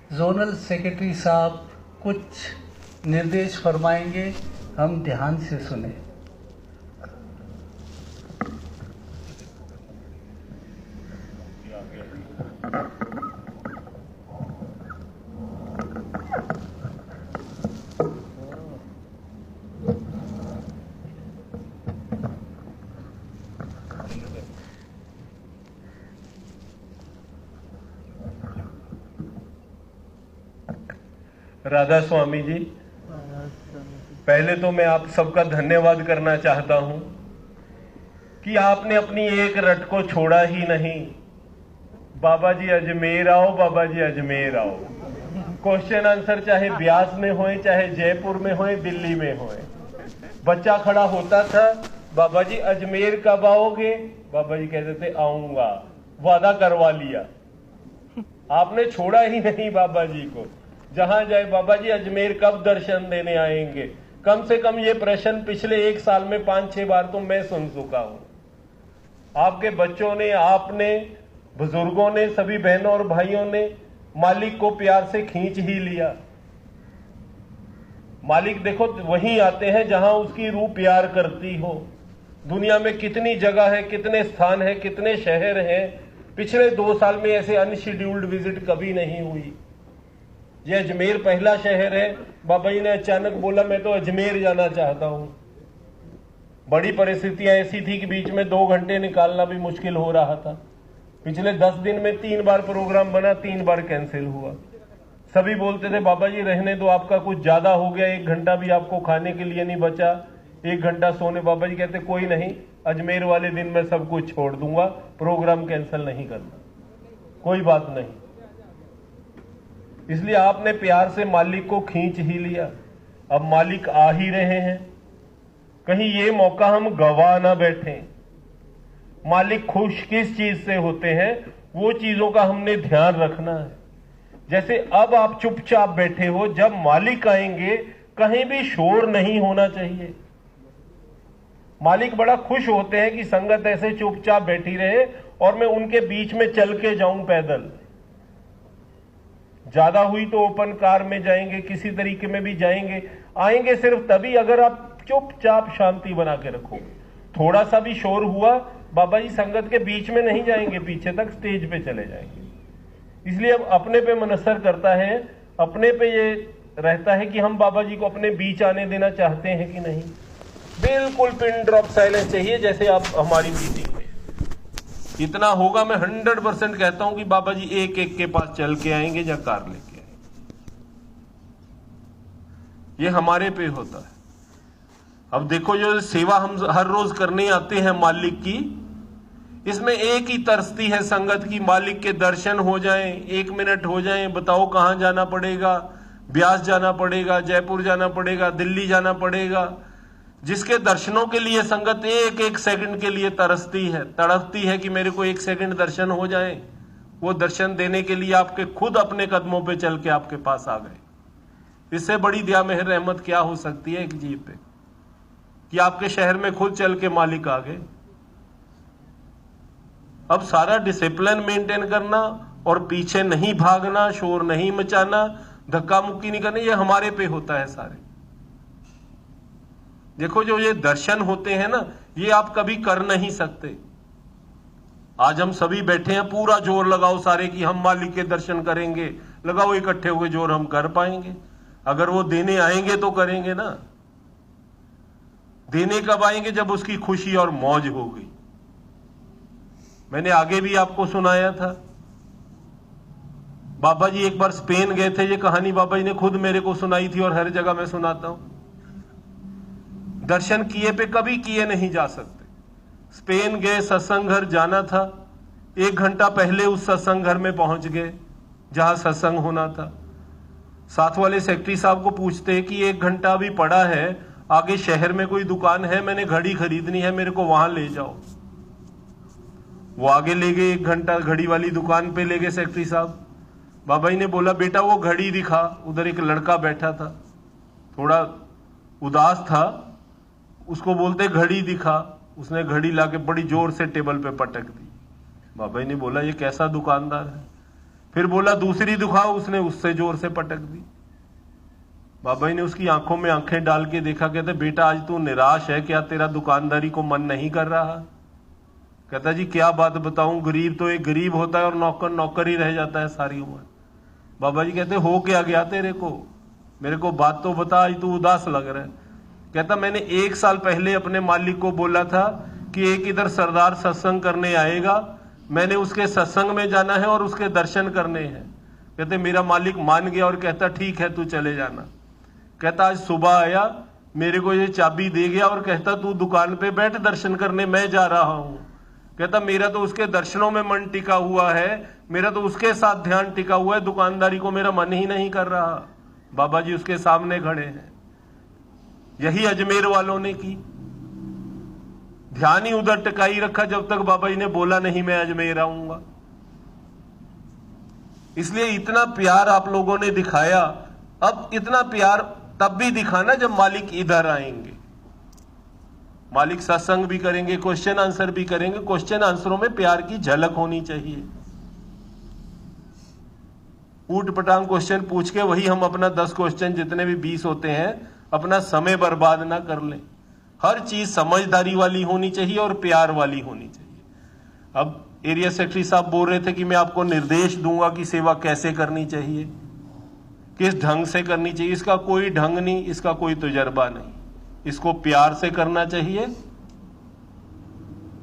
Zonal secretary साहब कुछ निर्देश फरमाएंगे, हम ध्यान से सुने। राधा स्वामी जी, पहले तो मैं आप सबका धन्यवाद करना चाहता हूं कि आपने अपनी एक रट को छोड़ा ही नहीं। बाबा जी अजमेर आओ, बाबा जी अजमेर आओ। क्वेश्चन आंसर चाहे ब्यास में होए, चाहे जयपुर में होए, दिल्ली में होए, बच्चा खड़ा होता था, बाबा जी अजमेर कब आओगे? बाबा जी कहते थे आऊंगा, वादा करवा लिया। आपने छोड़ा ही नहीं बाबा जी को। जहां जाए बाबा जी अजमेर कब दर्शन देने आएंगे? कम से कम ये प्रश्न पिछले 1 साल में 5-6 बार तो मैं सुन चुका हूं। आपके बच्चों ने, आपने, बुजुर्गों ने, सभी बहनों और भाइयों ने मालिक को प्यार से खींच ही लिया। मालिक देखो वहीं आते हैं जहां उसकी रूह प्यार करती हो। दुनिया में कितनी जगह है, कितने स्थान है, कितने शहर हैं। पिछले 2 साल में ऐसे अनशेड्यूल्ड विजिट कभी नहीं हुई। ये अजमेर पहला शहर है। बाबा जी ने अचानक बोला मैं तो अजमेर जाना चाहता हूं। बड़ी परिस्थितियां ऐसी थी कि बीच में 2 घंटे निकालना भी मुश्किल हो रहा था। पिछले 10 दिन में 3 बार प्रोग्राम बना, 3 बार कैंसिल हुआ। सभी बोलते थे बाबा जी रहने दो, आपका कुछ ज्यादा हो गया, 1 घंटा भी आपको खाने के लिए नहीं बचा, 1 घंटा सोने। बाबा जी कहते कोई नहीं, अजमेर वाले दिन मैं सब कुछ छोड़ दूंगा, प्रोग्राम कैंसिल नहीं करना, कोई बात नहीं। इसलिए आपने प्यार से मालिक को खींच ही लिया। अब मालिक आ ही रहे हैं, कहीं ये मौका हम गवा ना बैठे। मालिक खुश किस चीज से होते हैं, वो चीजों का हमने ध्यान रखना है। जैसे अब आप चुपचाप बैठे हो, जब मालिक आएंगे कहीं भी शोर नहीं होना चाहिए। मालिक बड़ा खुश होते हैं कि संगत ऐसे चुपचाप बैठी रहे और मैं उनके बीच में चल के जाऊं पैदल। ज्यादा हुई तो ओपन कार में जाएंगे, किसी तरीके में भी जाएंगे। आएंगे सिर्फ तभी अगर आप चुपचाप शांति बना के रखोगे। थोड़ा सा भी शोर हुआ, बाबा जी संगत के बीच में नहीं जाएंगे, पीछे तक स्टेज पे चले जाएंगे। इसलिए अब अपने पे मनसर करता है, अपने पे ये रहता है कि हम बाबा जी को अपने बीच आने देना चाहते हैं कि नहीं। बिल्कुल पिन ड्रॉप साइलेंस चाहिए, जैसे आप हमारी मीटिंग में। इतना होगा, मैं 100% कहता हूं कि बाबा जी एक एक के पास चल के आएंगे या कार लेके आएंगे। ये हमारे पे होता है। अब देखो जो सेवा हम हर रोज करने आते हैं मालिक की, इसमें एक ही तरसती है संगत की मालिक के दर्शन हो जाएं, 1 मिनट हो जाएं। बताओ कहां जाना पड़ेगा? ब्यास जाना पड़ेगा, जयपुर जाना पड़ेगा, दिल्ली जाना पड़ेगा। जिसके दर्शनों के लिए संगत एक एक सेकंड के लिए तरसती है, तड़पती है कि मेरे को 1 सेकंड दर्शन हो जाए, वो दर्शन देने के लिए आपके खुद अपने कदमों पे चल के आपके पास आ गए। इससे बड़ी दया मेहर रहमत क्या हो सकती है एक जीव पे, कि आपके शहर में खुद चल के मालिक आ गए। अब सारा डिसिप्लिन मेंटेन करना और पीछे नहीं भागना, शोर नहीं मचाना, धक्का मुक्की नहीं करना, ये हमारे पे होता है सारे। देखो जो ये दर्शन होते हैं ना, ये आप कभी कर नहीं सकते। आज हम सभी बैठे हैं, पूरा जोर लगाओ सारे कि हम मालिक के दर्शन करेंगे, लगाओ इकट्ठे होकर जोर, हम कर पाएंगे? अगर वो देने आएंगे तो करेंगे ना। देने कब आएंगे? जब उसकी खुशी और मौज होगी। मैंने आगे भी आपको सुनाया था, बाबा जी एक बार स्पेन गए थे। ये कहानी बाबा जी ने खुद मेरे को सुनाई थी और हर जगह मैं सुनाता हूं। दर्शन किए पे कभी किए नहीं जा सकते। स्पेन गए, सत्संग घर जाना था, 1 घंटा पहले उस सत्संग घर में पहुंच गए जहां सत्संग होना था। साथ वाले सेक्रेटरी साहब को पूछते हैं कि 1 घंटा अभी पड़ा है, आगे शहर में कोई दुकान है, मैंने घड़ी खरीदनी है, मेरे को वहां ले जाओ। वो आगे ले गए, 1 घंटा घड़ी वाली दुकान पे ले गए सेक्रेटरी साहब। बाबा जी ने बोला बेटा वो घड़ी दिखा। उधर एक लड़का बैठा था, थोड़ा उदास था, उसको बोलते घड़ी दिखा। उसने घड़ी लाके बड़ी जोर से टेबल पे पटक दी। बाबा जी ने बोला ये कैसा दुकानदार है? फिर बोला दूसरी दिखाओ, उसने उससे जोर से पटक दी। बाबा जी ने उसकी आंखों में आंखें डाल के देखा, कहते बेटा आज तू निराश है क्या, तेरा दुकानदारी को मन नहीं कर रहा? कहता जी क्या बात बताऊं, गरीब तो एक गरीब होता है और नौकर नौकर ही रह जाता है सारी उम्र। बाबा जी कहते हो क्या गया तेरे को, मेरे को बात तो बता, आज तू उदास लग रहा है। कहता मैंने 1 साल पहले अपने मालिक को बोला था कि एक इधर सरदार सत्संग करने आएगा, मैंने उसके सत्संग में जाना है और उसके दर्शन करने हैं। कहते मेरा मालिक मान गया और कहता ठीक है तू चले जाना। कहता आज सुबह आया, मेरे को ये चाबी दे गया और कहता तू दुकान पे बैठ दर्शन करने, मैं जा रहा हूं। कहता मेरा तो उसके दर्शनों में मन टिका हुआ है, मेरा तो उसके साथ ध्यान टिका हुआ है, दुकानदारी को मेरा मन ही नहीं कर रहा। बाबा जी उसके सामने खड़े हैं। यही अजमेर वालों ने की, ध्यान ही उधर टिकाई रखा जब तक बाबा जी ने बोला नहीं मैं अजमेर आऊंगा। इसलिए इतना प्यार आप लोगों ने दिखाया। अब इतना प्यार तब भी दिखाना जब मालिक इधर आएंगे। मालिक सत्संग भी करेंगे, क्वेश्चन आंसर भी करेंगे। क्वेश्चन आंसरों में प्यार की झलक होनी चाहिए। ऊट पटांग क्वेश्चन पूछ के वही हम अपना 10 क्वेश्चन जितने भी 20 होते हैं अपना समय बर्बाद ना कर लें। हर चीज समझदारी वाली होनी चाहिए और प्यार वाली होनी चाहिए। अब एरिया सेक्रेटरी साहब बोल रहे थे कि मैं आपको निर्देश दूंगा कि सेवा कैसे करनी चाहिए, किस ढंग से करनी चाहिए। इसका कोई ढंग नहीं, इसका कोई तजुर्बा नहीं। इसको प्यार से करना चाहिए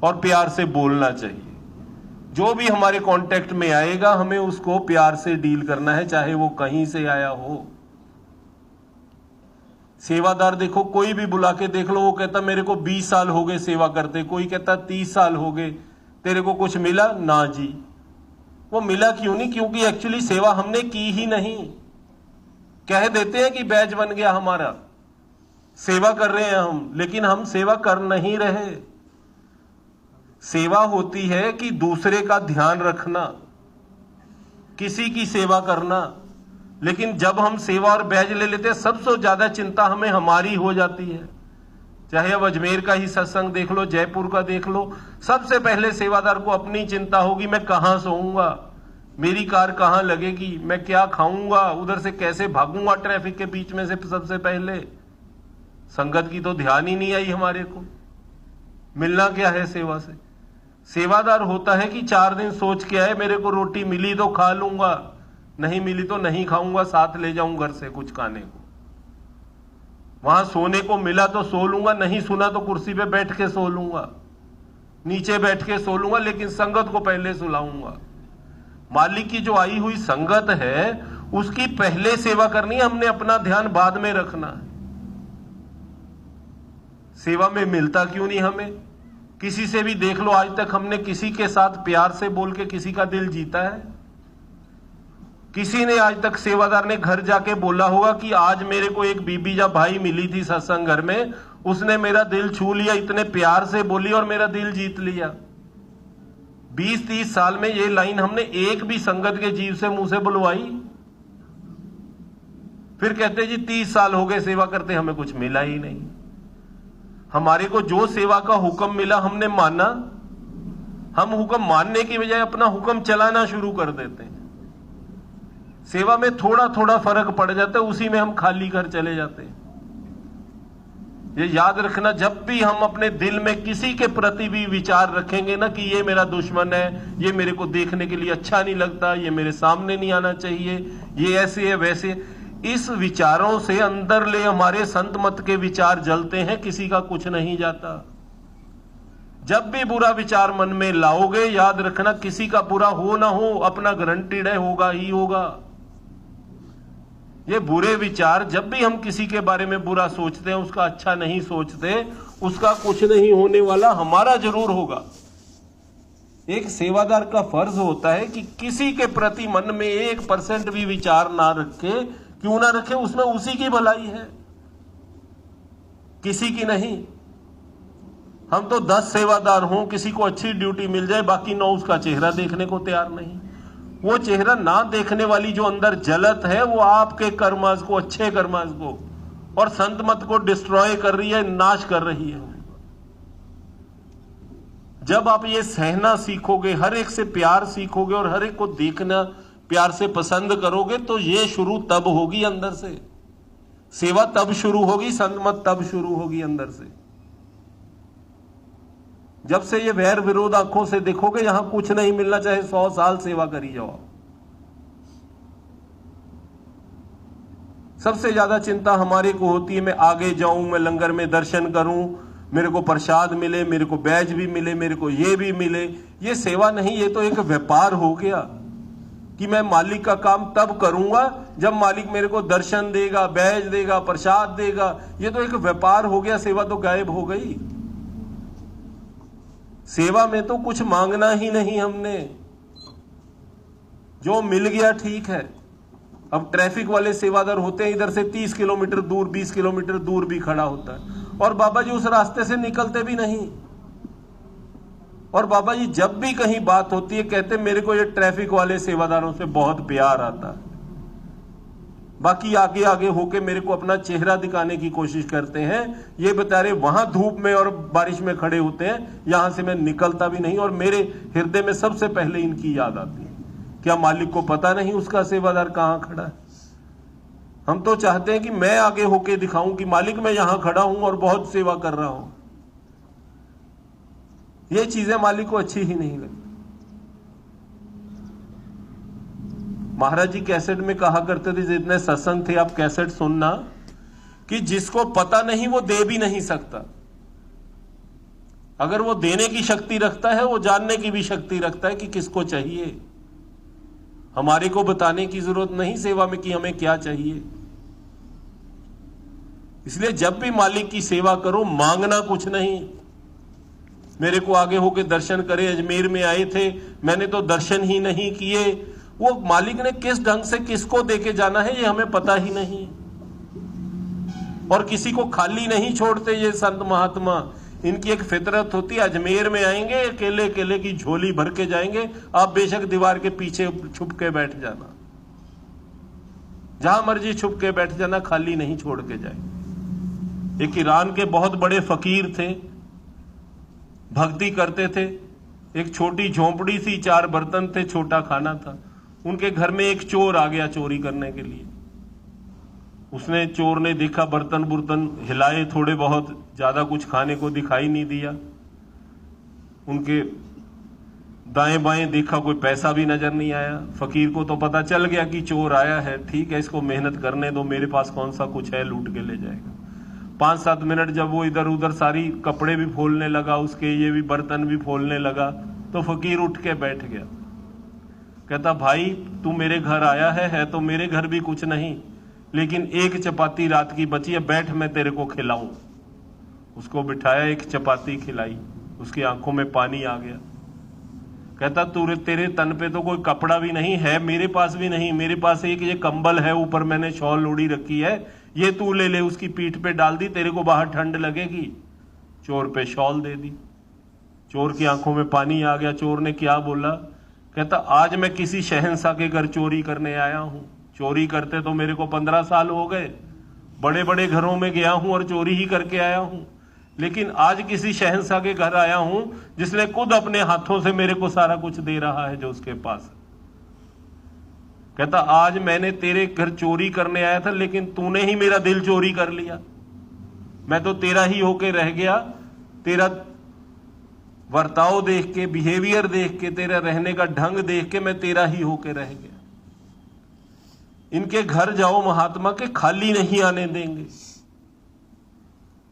और प्यार से बोलना चाहिए। जो भी हमारे कांटेक्ट में आएगा हमें उसको प्यार से डील करना है, चाहे वो कहीं से आया हो। सेवादार देखो, कोई भी बुला के देख लो, वो कहता मेरे को 20 साल हो गए सेवा करते, कोई कहता 30 साल हो गए, तेरे को कुछ मिला ना जी। वो मिला क्यों नहीं? क्योंकि एक्चुअली सेवा हमने की ही नहीं। कह देते हैं कि बैच बन गया हमारा, सेवा कर रहे हैं हम, लेकिन हम सेवा कर नहीं रहे। सेवा होती है कि दूसरे का ध्यान रखना, किसी की सेवा करना। लेकिन जब हम सेवा और बैज ले लेते हैं, सबसे ज्यादा चिंता हमें हमारी हो जाती है। चाहे अब अजमेर का ही सत्संग देख लो, जयपुर का देख लो, सबसे पहले सेवादार को अपनी चिंता होगी, मैं कहां सोऊंगा, मेरी कार कहां लगेगी, मैं क्या खाऊंगा, उधर से कैसे भागूंगा ट्रैफिक के बीच में से। सबसे पहले संगत की तो ध्यान ही नहीं आई हमारे को। मिलना क्या है सेवा से? सेवादार होता है कि 4 दिन सोच के आए, मेरे को रोटी मिली तो खा लूंगा, नहीं मिली तो नहीं खाऊंगा, साथ ले जाऊं घर से कुछ खाने को। वहां सोने को मिला तो सो लूंगा, नहीं सुना तो कुर्सी पे बैठ के सो लूंगा, नीचे बैठ के सो लूंगा, लेकिन संगत को पहले सुलाऊंगा। मालिक की जो आई हुई संगत है उसकी पहले सेवा करनी है, हमने अपना ध्यान बाद में रखना है। सेवा में मिलता क्यों नहीं हमें? किसी से भी देख लो, आज तक हमने किसी के साथ प्यार से बोल के किसी का दिल जीता है? किसी ने आज तक सेवादार ने घर जाके बोला होगा कि आज मेरे को एक बीबी या भाई मिली थी सत्संग घर में, उसने मेरा दिल छू लिया, इतने प्यार से बोली और मेरा दिल जीत लिया। 20-30 साल में ये लाइन हमने एक भी संगत के जीव से मुंह से बुलवाई? फिर कहते जी 30 साल हो गए सेवा करते, हमें कुछ मिला ही नहीं। हमारे को जो सेवा का हुक्म मिला हमने माना। हम हुक्म मानने की बजाय अपना हुक्म चलाना शुरू कर देते हैं। सेवा में थोड़ा थोड़ा फर्क पड़ जाता है, उसी में हम खाली कर चले जाते हैं। ये याद रखना, जब भी हम अपने दिल में किसी के प्रति भी विचार रखेंगे ना कि ये मेरा दुश्मन है, ये मेरे को देखने के लिए अच्छा नहीं लगता, ये मेरे सामने नहीं आना चाहिए, ये ऐसे है वैसे, इस विचारों से अंदर ले हमारे संत मत के विचार जलते हैं, किसी का कुछ नहीं जाता। जब भी बुरा विचार मन में लाओगे, याद रखना किसी का बुरा हो ना हो, अपना गारंटीड है होगा ही होगा। ये बुरे विचार, जब भी हम किसी के बारे में बुरा सोचते हैं, उसका अच्छा नहीं सोचते, उसका कुछ नहीं होने वाला, हमारा जरूर होगा। एक सेवादार का फर्ज होता है कि किसी के प्रति मन में 1% भी विचार ना रखे, क्यों ना रखे, उसमें उसी की भलाई है, किसी की नहीं। हम तो 10 सेवादार हों, किसी को अच्छी ड्यूटी मिल जाए, बाकी 9 उसका चेहरा देखने को तैयार नहीं। वो चेहरा ना देखने वाली जो अंदर जलत है, वो आपके कर्मास को, अच्छे कर्मास को और संत मत को डिस्ट्रॉय कर रही है, नाश कर रही है। जब आप ये सहना सीखोगे, हर एक से प्यार सीखोगे और हर एक को देखना प्यार से पसंद करोगे तो ये शुरू तब होगी अंदर से, सेवा तब शुरू होगी, संत मत तब शुरू होगी अंदर से। जब से ये वैर विरोध आंखों से देखोगे, यहां कुछ नहीं मिलना, चाहे 100 साल सेवा करी जाओ। सबसे ज्यादा चिंता हमारे को होती है, मैं आगे जाऊं, मैं लंगर में दर्शन करूं, मेरे को प्रसाद मिले, मेरे को बैज भी मिले, मेरे को ये भी मिले। ये सेवा नहीं, ये तो एक व्यापार हो गया कि मैं मालिक का काम तब करूंगा जब मालिक मेरे को दर्शन देगा, बैज देगा, प्रसाद देगा। ये तो एक व्यापार हो गया, सेवा तो गायब हो गई। सेवा में तो कुछ मांगना ही नहीं हमने, जो मिल गया ठीक है। अब ट्रैफिक वाले सेवादार होते हैं, इधर से 30 किलोमीटर दूर, 20 किलोमीटर दूर भी खड़ा होता है, और बाबा जी उस रास्ते से निकलते भी नहीं। और बाबा जी जब भी कहीं बात होती है कहते मेरे को ये ट्रैफिक वाले सेवादारों से बहुत प्यार आता है। बाकी आगे आगे होके मेरे को अपना चेहरा दिखाने की कोशिश करते हैं। ये बेचारे वहां धूप में और बारिश में खड़े होते हैं, यहां से मैं निकलता भी नहीं, और मेरे हृदय में सबसे पहले इनकी याद आती है। क्या मालिक को पता नहीं उसका सेवादार कहां खड़ा है? हम तो चाहते हैं कि मैं आगे होके दिखाऊं कि मालिक मैं यहां खड़ा हूं और बहुत सेवा कर रहा हूं। ये चीजें मालिक को अच्छी ही नहीं लगती। महाराज जी कैसेट में कहा करते थे, जितने सत्संग थे आप कैसेट सुनना, कि जिसको पता नहीं वो दे भी नहीं सकता। अगर वो देने की शक्ति रखता है, वो जानने की भी शक्ति रखता है कि किसको चाहिए। हमारे को बताने की जरूरत नहीं सेवा में कि हमें क्या चाहिए। इसलिए जब भी मालिक की सेवा करो, मांगना कुछ नहीं। मेरे को आगे होके दर्शन करे, अजमेर में आए थे, मैंने तो दर्शन ही नहीं किए। वो मालिक ने किस ढंग से किसको देके जाना है ये हमें पता ही नहीं। और किसी को खाली नहीं छोड़ते ये संत महात्मा। इनकी एक फितरत होती है, अजमेर में आएंगे अकेले अकेले की झोली भर के जाएंगे। आप बेशक दीवार के पीछे छुप के बैठ जाना, जहां मर्जी छुप के बैठ जाना, खाली नहीं छोड़ के जाए। एक ईरान के बहुत बड़े फकीर थे, भक्ति करते थे। एक छोटी झोंपड़ी सी, 4 बर्तन थे, छोटा खाना था। उनके घर में एक चोर आ गया चोरी करने के लिए। उसने, चोर ने देखा, बर्तन बुर्तन हिलाए थोड़े बहुत, ज्यादा कुछ खाने को दिखाई नहीं दिया। उनके दाएं बाएं देखा, कोई पैसा भी नजर नहीं आया। फकीर को तो पता चल गया कि चोर आया है, ठीक है इसको मेहनत करने दो, मेरे पास कौन सा कुछ है, लूट के ले जाएगा। 5-7 मिनट जब वो इधर उधर सारी कपड़े भी फोलने लगा उसके, ये भी बर्तन भी फोलने लगा, तो फकीर उठ के बैठ गया। कहता भाई तू मेरे घर आया है तो मेरे घर भी कुछ नहीं, लेकिन एक चपाती रात की बची है, बैठ मैं तेरे को खिलाऊं। उसको बिठाया, एक चपाती खिलाई, उसकी आंखों में पानी आ गया। कहता तेरे तन पे तो कोई कपड़ा भी नहीं है, मेरे पास भी नहीं, मेरे पास एक ये कंबल है, ऊपर मैंने शॉल ओढ़ी रखी है, ये तू ले ले। उसकी पीठ पे डाल दी, तेरे को बाहर ठंड लगेगी। चोर पे शॉल दे दी। चोर की आंखों में पानी आ गया। चोर ने क्या बोला? कहता आज मैं किसी शहंशाह के घर चोरी करने आया हूं। चोरी करते तो मेरे को 15 साल हो गए, बड़े बड़े घरों में गया हूं और चोरी ही करके आया हूं, लेकिन आज किसी शहंशाह के घर आया हूं जिसने खुद अपने हाथों से मेरे को सारा कुछ दे रहा है जो उसके पास है। कहता आज मैंने तेरे घर चोरी करने आया था, लेकिन तूने ही मेरा दिल चोरी कर लिया। मैं तो तेरा ही होके रह गया, तेरा वर्ताव देख के, बिहेवियर देख के, तेरा रहने का ढंग देख के मैं तेरा ही होके रह गया। इनके घर जाओ महात्मा के, खाली नहीं आने देंगे,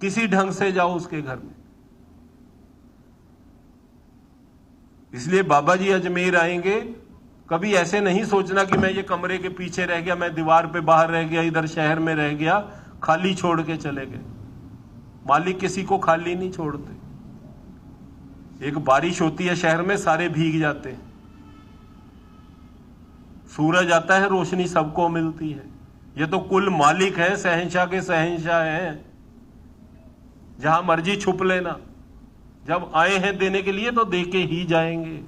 किसी ढंग से जाओ उसके घर में। इसलिए बाबा जी अजमेर आएंगे, कभी ऐसे नहीं सोचना कि मैं ये कमरे के पीछे रह गया, मैं दीवार पे बाहर रह गया, इधर शहर में रह गया, खाली छोड़ के चले गए। मालिक किसी को खाली नहीं छोड़ते। एक बारिश होती है शहर में, सारे भीग जाते हैं। सूरज आता है, रोशनी सबको मिलती है। ये तो कुल मालिक है, शहंशाह के शहंशाह हैं, जहां मर्जी छुप लेना। जब आए हैं देने के लिए तो दे के ही जाएंगे।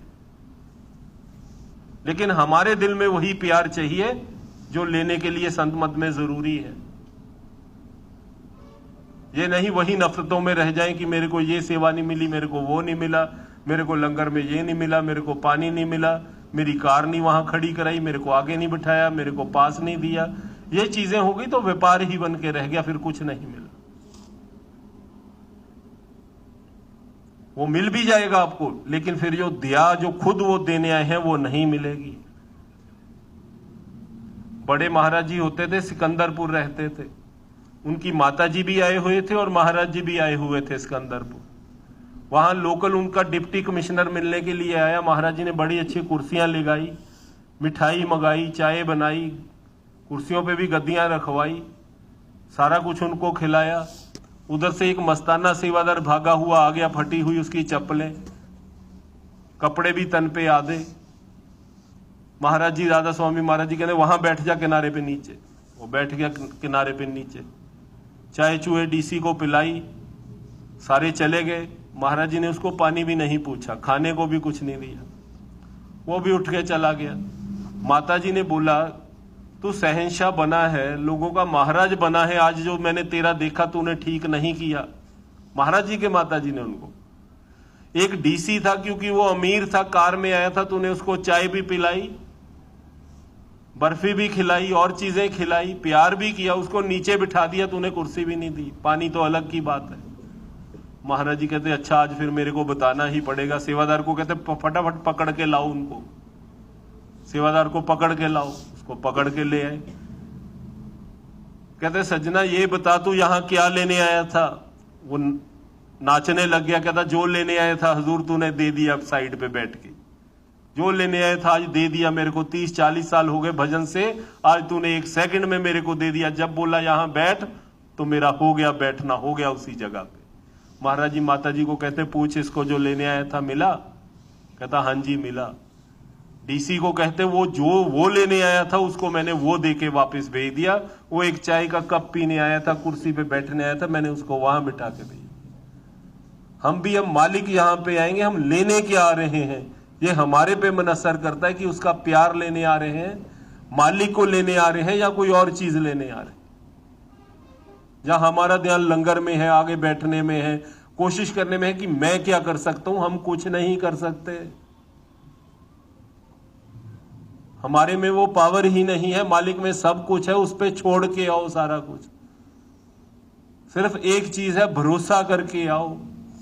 लेकिन हमारे दिल में वही प्यार चाहिए जो लेने के लिए संत मत में जरूरी है। ये नहीं वही नफरतों में रह जाएं कि मेरे को ये सेवा नहीं मिली, मेरे को वो नहीं मिला, मेरे को लंगर में ये नहीं मिला, मेरे को पानी नहीं मिला। मेरी कार नहीं वहां खड़ी कराई, मेरे को आगे नहीं बिठाया, मेरे को पास नहीं दिया, ये चीजें हो गई तो व्यापार ही बन के रह गया, फिर कुछ नहीं मिला। वो मिल भी जाएगा आपको, लेकिन फिर जो दिया, जो खुद वो देने आए हैं, वो नहीं मिलेगी। बड़े महाराज जी होते थे, सिकंदरपुर रहते थे, उनकी माताजी भी आए हुए थे और महाराज जी भी आए हुए थे सिकंदरपुर। वहां लोकल उनका डिप्टी कमिश्नर मिलने के लिए आया, महाराज जी ने बड़ी अच्छी कुर्सियां लगाई, मिठाई मंगाई, चाय बनाई, कुर्सियों पे भी गद्दियां रखवाई, सारा कुछ उनको खिलाया। उधर से एक मस्ताना सेवादार भागा हुआ आ गया, फटी हुई उसकी चप्पलें, कपड़े भी तन पे आधे। महाराज जी, राधा स्वामी महाराज जी कहते वहां बैठ जा किनारे पे नीचे। वो बैठ गया किनारे पे नीचे, चाय चूहे डीसी को पिलाई, सारे चले गए। महाराज जी ने उसको पानी भी नहीं पूछा, खाने को भी कुछ नहीं दिया, वो भी उठ के चला गया। माता जी ने बोला, तू शहंशाह बना है, लोगों का महाराज बना है, आज जो मैंने तेरा देखा तूने ठीक नहीं किया। महाराज जी के माता जी ने उनको, एक डीसी था क्योंकि वो अमीर था, कार में आया था, तूने उसको चाय भी पिलाई, बर्फी भी खिलाई और चीजें खिलाई, प्यार भी किया, उसको नीचे बिठा दिया, तूने कुर्सी भी नहीं दी, पानी तो अलग की बात है। महाराज जी कहते अच्छा आज फिर मेरे को बताना ही पड़ेगा। सेवादार को कहते फटाफट पकड़ के लाओ उनको, सेवादार को पकड़ के लाओ, उसको पकड़ के ले आए। कहते सजना ये बता तू यहां क्या लेने आया था। वो नाचने लग गया, कहता जो लेने आया था हुजूर तूने दे दिया, साइड पे बैठ के जो लेने आया था आज दे दिया, मेरे को 30-40 साल हो गए भजन से, आज तूने 1 सेकंड में मेरे को दे दिया। जब बोला यहां बैठ तो मेरा हो गया, बैठना हो गया उसी जगह पे। महाराज जी माता जी को कहते पूछ इसको जो लेने आया था मिला। कहता हां जी मिला। डीसी को कहते वो लेने आया था उसको मैंने वो दे के वापस भेज दिया, वो एक चाय का कप पीने आया था, कुर्सी पे बैठने आया था, मैंने उसको वहां बिठा के भेज दिया। हम भी, हम मालिक यहां पे आएंगे, हम लेने क्या आ रहे हैं ये हमारे पे मुनसर करता है कि उसका प्यार लेने आ रहे हैं, मालिक को लेने आ रहे हैं या कोई और चीज लेने आ रहे हैं। जहां हमारा ध्यान लंगर में है, आगे बैठने में है, कोशिश करने में है कि मैं क्या कर सकता हूं, हम कुछ नहीं कर सकते, हमारे में वो पावर ही नहीं है। मालिक में सब कुछ है, उस पे छोड़ के आओ सारा कुछ। सिर्फ एक चीज है, भरोसा करके आओ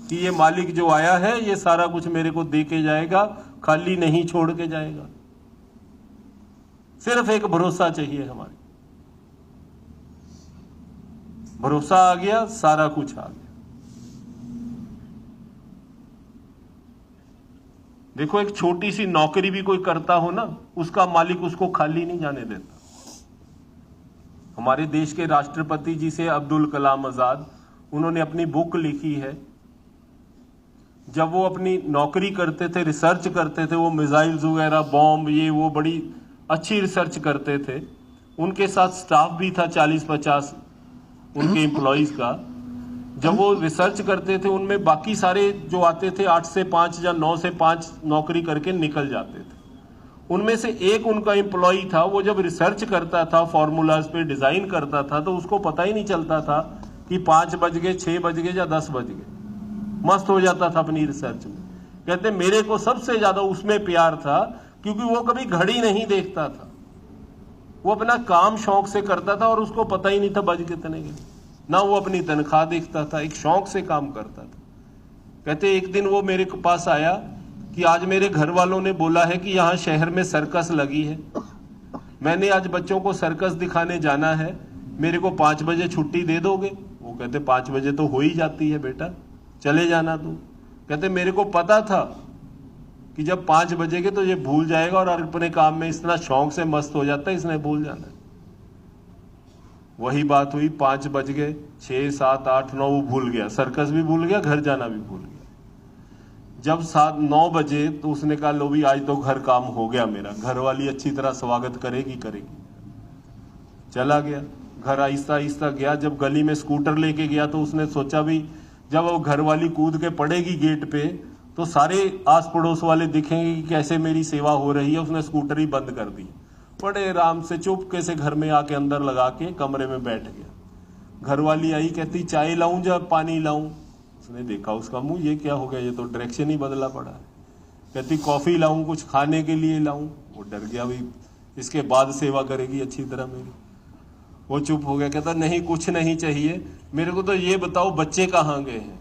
कि ये मालिक जो आया है ये सारा कुछ मेरे को दे के जाएगा, खाली नहीं छोड़ के जाएगा। सिर्फ एक भरोसा चाहिए हमारे, भरोसा आ गया सारा कुछ आ गया। देखो एक छोटी सी नौकरी भी कोई करता हो ना, उसका मालिक उसको खाली नहीं जाने देता। हमारे देश के राष्ट्रपति जी से अब्दुल कलाम आजाद, उन्होंने अपनी बुक लिखी है। जब वो अपनी नौकरी करते थे, रिसर्च करते थे, वो मिसाइल्स वगैरह, बॉम्ब, ये वो बड़ी अच्छी रिसर्च करते थे। उनके साथ स्टाफ भी था 40-50 उनके एम्प्लॉइज का। जब वो रिसर्च करते थे उनमें बाकी सारे जो आते थे 8 से 5 या 9 से 5 नौकरी करके निकल जाते थे। उनमें से एक उनका एम्प्लॉय था, वो जब रिसर्च करता था, फॉर्मूलाज पे डिजाइन करता था, तो उसको पता ही नहीं चलता था कि 5 बज गए, 6 बज गए या 10 बज गए। मस्त हो जाता था अपनी रिसर्च में। कहते मेरे को सबसे ज्यादा उसमें प्यार था क्योंकि वो कभी घड़ी नहीं देखता था, वो अपना काम शौक से करता था और उसको पता ही नहीं था बज कितने गए, ना वो अपनी तनख्वाह देखता था, एक शौक से काम करता था। कहते एक दिन वो मेरे पास आया कि आज मेरे घर वालों ने बोला है कि यहाँ शहर में सर्कस लगी है, मैंने आज बच्चों को सर्कस दिखाने जाना है, मेरे को 5 बजे छुट्टी दे दोगे? वो कहते 5 बजे तो हो ही जाती है बेटा, चले जाना तू। कहते मेरे को पता था कि जब 5 बजेगे तो ये भूल जाएगा और अपने काम में इतना शौक से मस्त हो जाता है, इसने भूल जाना है। वही बात हुई, 5 बज गए, 6, 7, 8, 9 वो भूल गया, सर्कस भी भूल गया, घर जाना भी भूल गया। जब 7-9 बजे तो उसने कहा लो भी आज तो घर काम हो गया मेरा, घर वाली अच्छी तरह स्वागत करेगी। चला गया घर, आहिस्ता आहिस्ता गया। जब गली में स्कूटर लेके गया तो उसने सोचा भी जब वो घर वाली कूद के पड़ेगी गेट पे तो सारे आस पड़ोस वाले दिखेंगे कि कैसे मेरी सेवा हो रही है। उसने स्कूटर ही बंद कर दी, बड़े आराम से चुपके से घर में आके अंदर लगा के कमरे में बैठ गया। घर वाली आई, कहती चाय लाऊं या पानी लाऊं? उसने देखा उसका मुंह, ये क्या हो गया, ये तो डायरेक्शन ही बदला पड़ा है। कहती कॉफी लाऊं, कुछ खाने के लिए लाऊं। वो डर गया, भाई इसके बाद सेवा करेगी अच्छी तरह मेरी। वो चुप हो गया, कहता नहीं कुछ नहीं चाहिए, मेरे को तो ये बताओ बच्चे कहाँ गए हैं।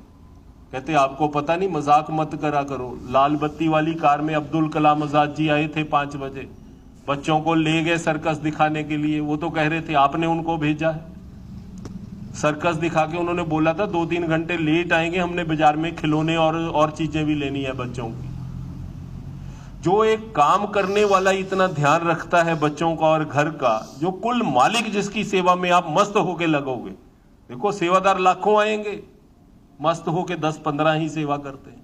कहते आपको पता नहीं, मजाक मत करा करो। लाल बत्ती वाली कार में अब्दुल कलाम आजाद जी आए थे 5 बजे, बच्चों को ले गए सर्कस दिखाने के लिए। वो तो कह रहे थे आपने उनको भेजा है। सर्कस दिखा के उन्होंने बोला था 2-3 घंटे लेट आएंगे, हमने बाजार में खिलौने और चीजें भी लेनी है बच्चों की। जो एक काम करने वाला इतना ध्यान रखता है बच्चों का और घर का, जो कुल मालिक जिसकी सेवा में आप मस्त होके लगोगे। देखो सेवादार लाखों आएंगे, मस्त होके 10-15 ही सेवा करते हैं।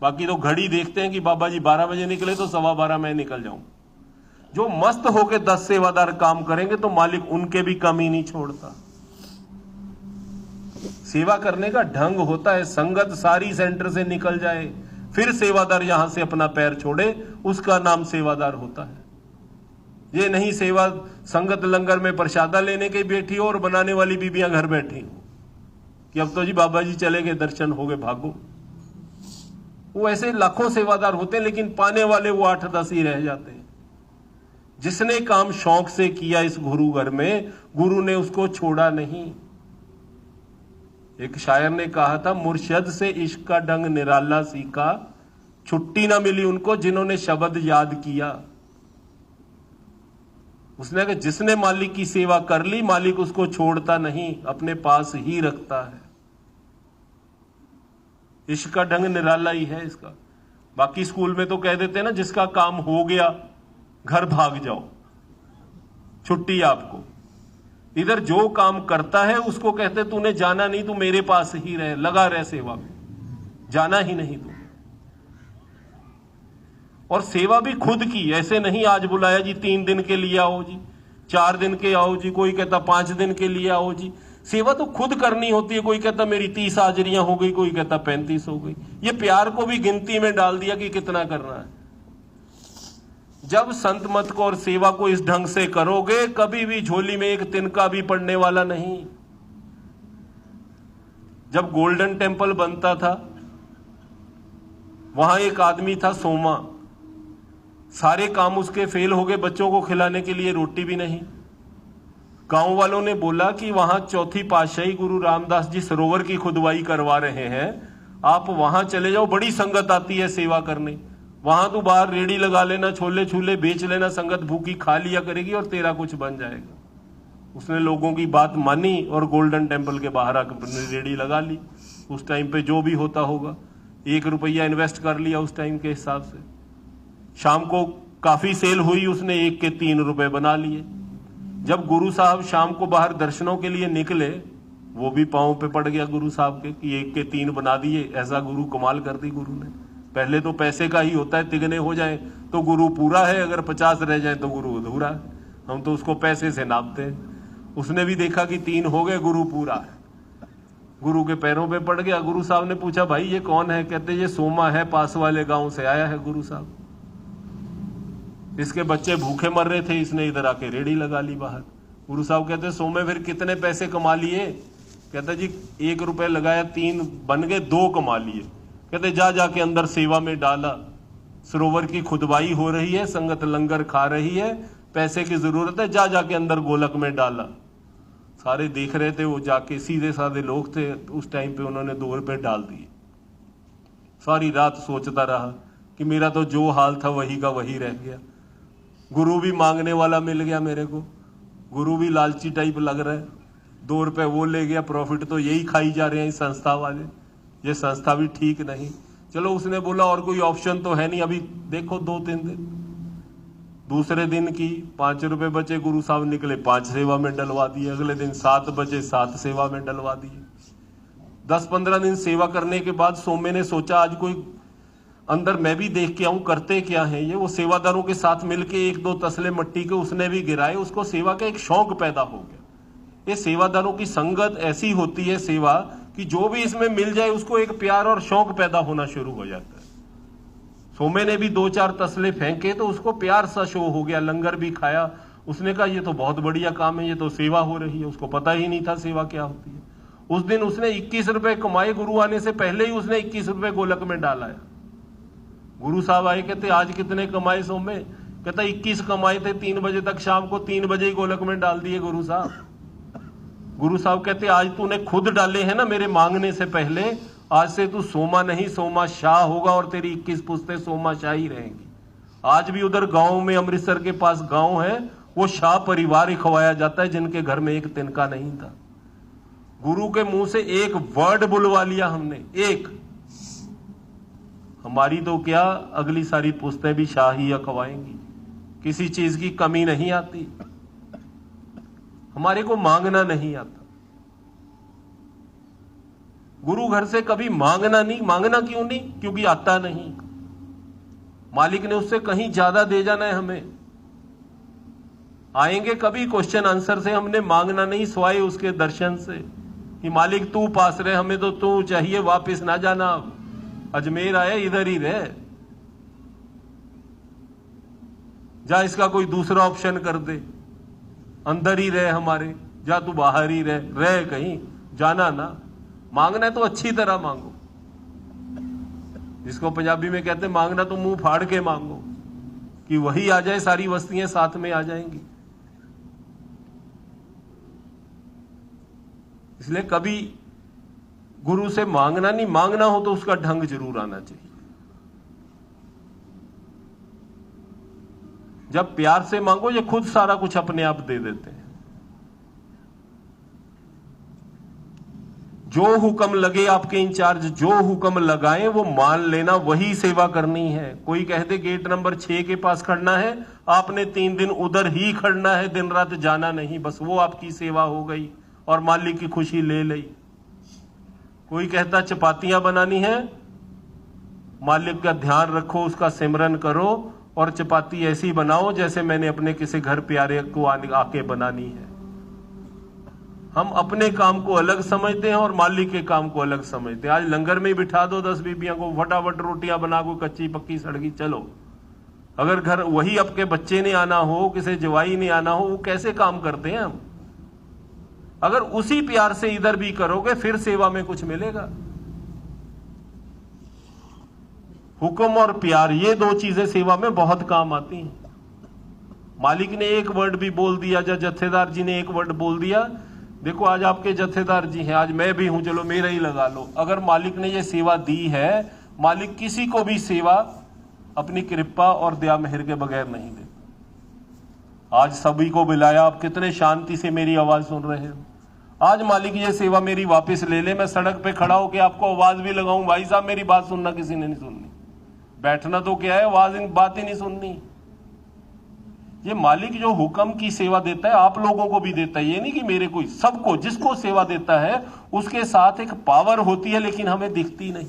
बाकी तो घड़ी देखते हैं कि बाबा जी 12 बजे निकले तो 12:15 मैं निकल जाऊं। जो मस्त होके 10 सेवादार काम करेंगे तो मालिक उनके भी कमी नहीं छोड़ता। सेवा करने का ढंग होता है, संगत सारी सेंटर से निकल जाए फिर सेवादार यहां से अपना पैर छोड़े, उसका नाम सेवादार होता है। ये नहीं सेवा संगत लंगर में प्रसादा लेने के बैठी हो और बनाने वाली बीबियां घर बैठी हो कि अब तो जी बाबा जी चले गए, दर्शन हो गए, भागो। वो ऐसे लाखों सेवादार होते हैं, लेकिन पाने वाले वो 8-10 ही रह जाते हैं। जिसने काम शौक से किया इस गुरु घर में, गुरु ने उसको छोड़ा नहीं। एक शायर ने कहा था, मुर्शद से इश्क का ढंग निराला सीखा, छुट्टी ना मिली उनको जिन्होंने शब्द याद किया। उसने कहा जिसने मालिक की सेवा कर ली, मालिक उसको छोड़ता नहीं, अपने पास ही रखता है। इश्क का ढंग निराला ही है इसका। बाकी स्कूल में तो कह देते हैं ना, जिसका काम हो गया घर भाग जाओ, छुट्टी आपको। इधर जो काम करता है उसको कहते तूने जाना नहीं, तू मेरे पास ही रहे, लगा रहे सेवा में, जाना ही नहीं तू। और सेवा भी खुद की, ऐसे नहीं आज बुलाया जी 3 दिन के लिए आओ जी, 4 दिन के आओ जी, कोई कहता 5 दिन के लिए आओ जी। सेवा तो खुद करनी होती है। कोई कहता मेरी 30 हाजिरियां हो गई, कोई कहता 35 हो गई। ये प्यार को भी गिनती में डाल दिया कि कितना करना है। जब संत मत को और सेवा को इस ढंग से करोगे, कभी भी झोली में एक तिनका भी पड़ने वाला नहीं। जब गोल्डन टेम्पल बनता था, वहां एक आदमी था सोमा, सारे काम उसके फेल हो गए, बच्चों को खिलाने के लिए रोटी भी नहीं। गांव वालों ने बोला कि वहां चौथी पातशाही गुरु रामदास जी सरोवर की खुदवाई करवा रहे हैं, आप वहां चले जाओ, बड़ी संगत आती है सेवा करने। वहां तो बाहर रेड़ी लगा लेना, छोले छूले बेच लेना, संगत भूखी खा लिया करेगी और तेरा कुछ बन जाएगा। उसने लोगों की बात मानी और गोल्डन टेम्पल के बाहर आकर रेड़ी लगा ली। उस टाइम पे जो भी होता होगा, 1 रुपया इन्वेस्ट कर लिया उस टाइम के हिसाब से। शाम को काफी सेल हुई, उसने 1 के 3 रुपए बना लिए। जब गुरु साहब शाम को बाहर दर्शनों के लिए निकले, वो भी पांव पे पड़ गया गुरु साहब के कि 1 के 3 बना दिए। ऐसा गुरु कमाल कर दी गुरु ने। पहले तो पैसे का ही होता है, तिगने हो जाए तो गुरु पूरा है, अगर 50 रह जाए तो गुरु अधूरा है। हम तो उसको पैसे से नापते हैं। उसने भी देखा कि 3 हो गए, गुरु पूरा है। गुरु के पैरों पे पड़ गया। गुरु साहब ने पूछा भाई ये कौन है? कहते ये सोमा है, पास वाले गांव से आया है गुरु साहब। इसके बच्चे भूखे मर रहे थे, इसने इधर आके रेड़ी लगा ली बाहर। गुरु साहब कहते सोमे फिर कितने पैसे कमा लिए? कहता जी 1 रुपए लगाया, 3 बन गए, 2 कमा लिए। कहते जा जाके अंदर सेवा में डाला, सरोवर की खुदवाई हो रही है, संगत लंगर खा रही है, पैसे की जरूरत है, जा जाके अंदर गोलक में डाला। सारे देख रहे थे, वो जाके सीधे साधे लोग थे, उस टाइम पे उन्होंने 2 रुपए डाल दिए। सारी रात सोचता रहा कि मेरा तो जो हाल था वही का वही रह गया। गुरु भी मांगने वाला मिल गया मेरे को, गुरु भी लालची टाइप लग रहा है। 2 रुपए वो ले गया, प्रॉफिट तो यही खाई जा रहे हैं संस्था वाले। ये संस्था भी ठीक नहीं। चलो उसने बोला और कोई ऑप्शन तो है नहीं, अभी देखो 2-3 दिन। दूसरे दिन की 5 रुपए बचे, गुरु साहब निकले 5 सेवा में डलवा दिए। अगले दिन 7 बचे, 7 सेवा में डलवा दिए। 10-15 दिन सेवा करने के बाद सोमे ने सोचा आज कोई अंदर मैं भी देख के आऊं करते क्या है ये। वो सेवादारों के साथ मिलके 1-2 तसले मट्टी के उसने भी गिराए। उसको सेवा का एक शौक पैदा हो गया। ये सेवादारों की संगत ऐसी होती है सेवा कि जो भी इसमें मिल जाए उसको एक प्यार और शौक पैदा होना शुरू हो जाता है। सोमे ने भी 2-4 तसले फेंके तो उसको प्यार सा शो हो गया, लंगर भी खाया। उसने कहा ये तो बहुत बढ़िया काम है, ये तो सेवा हो रही है। उसको पता ही नहीं था सेवा क्या होती है। उस दिन उसने 21 रुपए कमाए, गुरु आने से पहले ही उसने 21 रुपए गोलक में डाला है। गुरु साहब आए, कहते आज कितने कमाए सो में? कहता 21 कमाए थे, 3 बजे तक, शाम को 3 बजे ही गोलक में डाल दिए गुरु साहब। गुरु साहब कहते आज तूने खुद डाले हैं ना मेरे मांगने से पहले, आज से तू सोमा नहीं सोमा शाह होगा और तेरी 21 पुश्तें सोमा शाह ही रहेंगी। आज भी उधर गांव में, अमृतसर के पास गांव है, वो शाह परिवार ही खवाया जाता है जिनके घर में एक तिनका नहीं था। गुरु के मुंह से एक वर्ड बुलवा लिया हमने, एक, हमारी तो क्या अगली सारी पुश्तें भी शाह ही खवाएंगी, किसी चीज की कमी नहीं आती। हमारे को मांगना नहीं आता। गुरु घर से कभी मांगना नहीं। मांगना क्यों नहीं? क्योंकि आता नहीं। मालिक ने उससे कहीं ज्यादा दे जाना है हमें। आएंगे कभी क्वेश्चन आंसर से, हमने मांगना नहीं, स्वाय उसके दर्शन से कि मालिक तू पास रहे, हमें तो तू चाहिए, वापस ना जाना, अजमेर आए इधर ही रहे, जा इसका कोई दूसरा ऑप्शन कर दे, अंदर ही रहे हमारे, जा तू बाहर ही रहे कहीं, जाना ना। मांगना है तो अच्छी तरह मांगो, जिसको पंजाबी में कहते हैं मांगना तो मुंह फाड़ के मांगो कि वही आ जाए, सारी वस्तुएं साथ में आ जाएंगी। इसलिए कभी गुरु से मांगना नहीं, मांगना हो तो उसका ढंग जरूर आना चाहिए। जब प्यार से मांगो, ये खुद सारा कुछ अपने आप दे देते हैं। जो हुक्म लगे आपके इंचार्ज, जो हुक्म लगाएं वो मान लेना, वही सेवा करनी है। कोई कह दे गेट नंबर 6 के पास खड़ना है, आपने 3 दिन उधर ही खड़ना है, दिन रात जाना नहीं, बस वो आपकी सेवा हो गई और मालिक की खुशी ले ली। कोई कहता चपातियां बनानी है, मालिक का ध्यान रखो, उसका सिमरन करो और चपाती ऐसी बनाओ जैसे मैंने अपने किसी घर प्यारे को आके बनानी है। हम अपने काम को अलग समझते हैं और मालिक के काम को अलग समझते हैं। आज लंगर में ही बिठा दो 10 बीबियां को, फटाफट रोटियां बना को, कच्ची पक्की सड़गी, चलो। अगर घर वही आपके बच्चे ने आना हो, किसी जवाई ने आना हो, वो कैसे काम करते हैं हम? अगर उसी प्यार से इधर भी करोगे फिर सेवा में कुछ मिलेगा। हुक्म और प्यार, ये 2 चीजें सेवा में बहुत काम आती हैं। मालिक ने एक वर्ड भी बोल दिया, या जत्थेदार जी ने एक वर्ड बोल दिया, देखो आज आपके जत्थेदार जी हैं, आज मैं भी हूं, चलो मेरा ही लगा लो। अगर मालिक ने ये सेवा दी है, मालिक किसी को भी सेवा अपनी कृपा और दया मेहर के बगैर नहीं देता। आज सभी को बुलाया, आप कितने शांति से मेरी आवाज सुन रहे हो। आज मालिक ये सेवा मेरी वापस ले ले, मैं सड़क पे खड़ा होकर आपको आवाज भी लगाऊं, भाई साहब मेरी बात सुनना, किसी ने नहीं सुननी। बैठना तो क्या है, आवाज बात ही नहीं सुननी। ये मालिक जो हुक्म की सेवा देता है, आप लोगों को भी देता है। ये नहीं कि मेरे को, सबको, जिसको सेवा देता है उसके साथ एक पावर होती है, लेकिन हमें दिखती नहीं।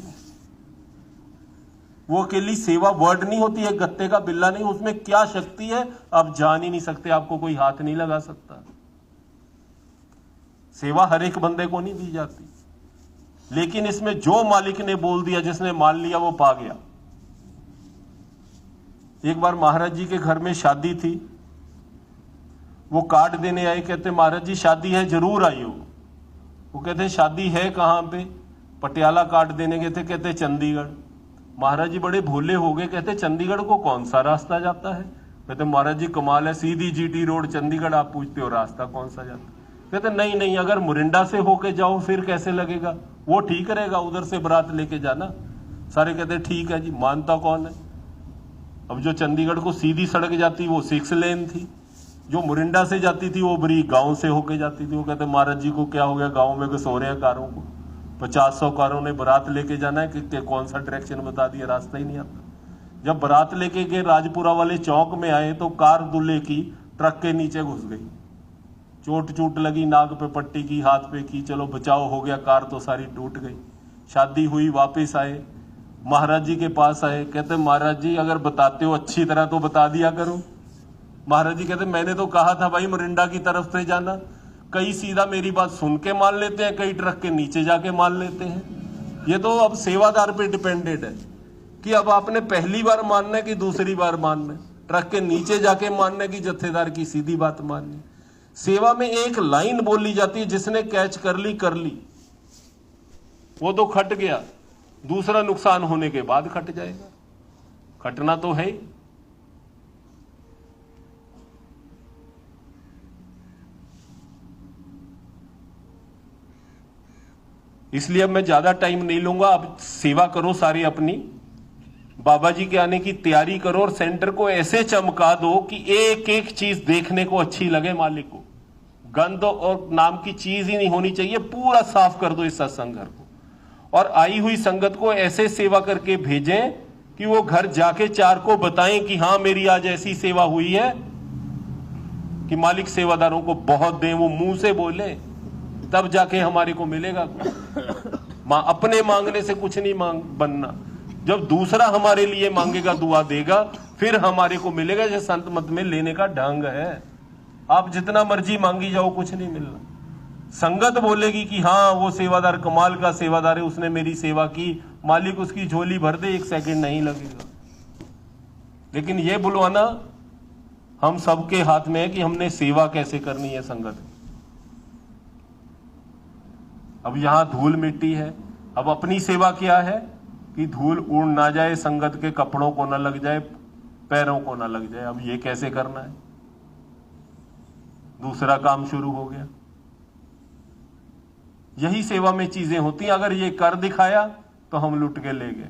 वो अकेली सेवा वर्ड नहीं होती है, गत्ते का बिल्ला नहीं, उसमें क्या शक्ति है आप जान ही नहीं सकते, आपको कोई हाथ नहीं लगा सकता। सेवा हर एक बंदे को नहीं दी जाती, लेकिन इसमें जो मालिक ने बोल दिया, जिसने मान लिया वो पा गया। एक बार महाराज जी के घर में शादी थी, वो कार्ड देने आए, कहते महाराज जी शादी है, जरूर आइयो। वो कहते शादी है कहां पे? पटियाला कार्ड देने गए थे, कहते चंडीगढ़। महाराज जी बड़े भोले हो गए, कहते चंडीगढ़ को कौन सा रास्ता जाता है? कहते महाराज जी कमाल है, सीधी जीटी रोड चंडीगढ़, आप पूछते हो रास्ता कौन सा जाता? कहते नहीं नहीं, अगर मुरिंडा से होके जाओ फिर कैसे लगेगा, वो ठीक रहेगा, उधर से बारात लेके जाना। सारे कहते ठीक है जी, मानता कौन है? अब जो चंडीगढ़ को सीधी सड़क जाती वो 6 लेन थी, जो मुरिंडा से जाती थी वो बड़ी गांव से होके जाती थी। वो कहते महाराज जी को क्या हो गया, गांव में घुसो रहे हैं कारों को, 50-100 कारों ने बारात लेके जाना है कि कौन सा डायरेक्शन बता दिया, रास्ता ही नहीं आता। जब बारात लेके गए, राजपुरा वाले चौक में आए तो कार दूल्हे की ट्रक के नीचे घुस गई, चोट लगी, नाक पे पट्टी की, हाथ पे की, चलो बचाव हो गया, कार तो सारी टूट गई। शादी हुई, वापस आए, महाराज जी के पास आए, कहते महाराज जी अगर बताते हो अच्छी तरह तो बता दिया करो। महाराज जी कहते मैंने तो कहा था भाई मुरिंडा की तरफ से जाना। कई सीधा मेरी बात सुन के मान लेते हैं, कई ट्रक के नीचे जाके मान लेते हैं। ये तो अब सेवादार पे डिपेंडेड है कि अब आपने पहली बार मानना है कि दूसरी बार मानना है, ट्रक के नीचे जाके मानना है कि जत्थेदार की सीधी बात माननी। सेवा में एक लाइन बोली जाती है, जिसने कैच कर ली, वो तो खट गया, दूसरा नुकसान होने के बाद खट जाएगा। खटना तो है। इसलिए अब मैं ज्यादा टाइम नहीं लूंगा। अब सेवा करो सारी अपनी, बाबा जी के आने की तैयारी करो और सेंटर को ऐसे चमका दो कि एक एक चीज देखने को अच्छी लगे मालिक को। गंद और नाम की चीज ही नहीं होनी चाहिए। पूरा साफ कर दो इस सत्संग घर को, और आई हुई संगत को ऐसे सेवा करके भेजें कि वो घर जाके 4 को बताएं कि हां मेरी आज ऐसी सेवा हुई है, कि मालिक सेवादारों को बहुत दें। वो मुंह से बोले तब जाके हमारे को मिलेगा। अपने मांगने से कुछ नहीं बनना। जब दूसरा हमारे लिए मांगेगा, दुआ देगा, फिर हमारे को मिलेगा। जैसे संत मत में लेने का ढंग है। आप जितना मर्जी मांगी जाओ, कुछ नहीं मिलना। संगत बोलेगी कि हाँ वो सेवादार कमाल का सेवादार है, उसने मेरी सेवा की, मालिक उसकी झोली भर दे, 1 सेकंड नहीं लगेगा। लेकिन ये बुलवाना हम सबके हाथ में है कि हमने सेवा कैसे करनी है संगत। अब यहां धूल मिट्टी है, अब अपनी सेवा क्या है कि धूल उड़ ना जाए, संगत के कपड़ों को ना लग जाए, पैरों को ना लग जाए। अब ये कैसे करना है? दूसरा काम शुरू हो गया। यही सेवा में चीजें होती हैं। अगर ये कर दिखाया तो हम लुट के ले गए।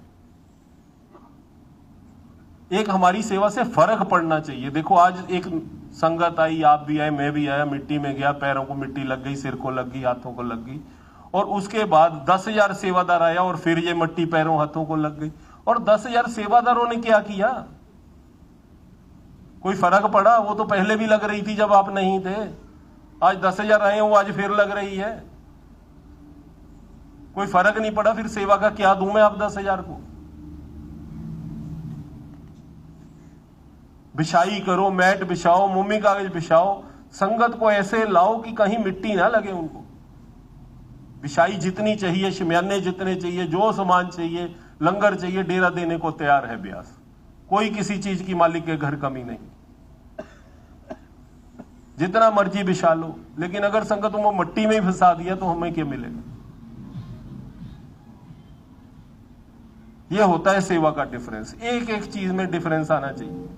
एक हमारी सेवा से फर्क पड़ना चाहिए। देखो आज एक संगत आई, आप भी आए, मैं भी आया, मिट्टी में गया, पैरों को मिट्टी लग गई, सिर को लग गई, हाथों को लग गई, और उसके बाद 10,000 सेवादार आया और फिर ये मिट्टी पैरों हाथों को लग गई। और 10,000 सेवादारों ने क्या किया? कोई फर्क पड़ा? वो तो पहले भी लग रही थी जब आप नहीं थे। आज 10,000 आए, वो आज फिर लग रही है। कोई फर्क नहीं पड़ा। फिर सेवा का क्या दूं मैं आप 10,000 को? बिछाई करो, मैट बिछाओ, मोमी कागज बिछाओ, संगत को ऐसे लाओ कि कहीं मिट्टी ना लगे उनको। बिछाई जितनी चाहिए, शमियाने जितने चाहिए, जो सामान चाहिए, लंगर चाहिए, डेरा देने को तैयार है ब्यास। कोई किसी चीज की मालिक के घर कमी नहीं। जितना मर्जी बिछा लो, लेकिन अगर संगत को मिट्टी में ही फंसा दिया तो हमें क्या मिलेगा? यह होता है सेवा का डिफरेंस। एक एक चीज में डिफरेंस आना चाहिए।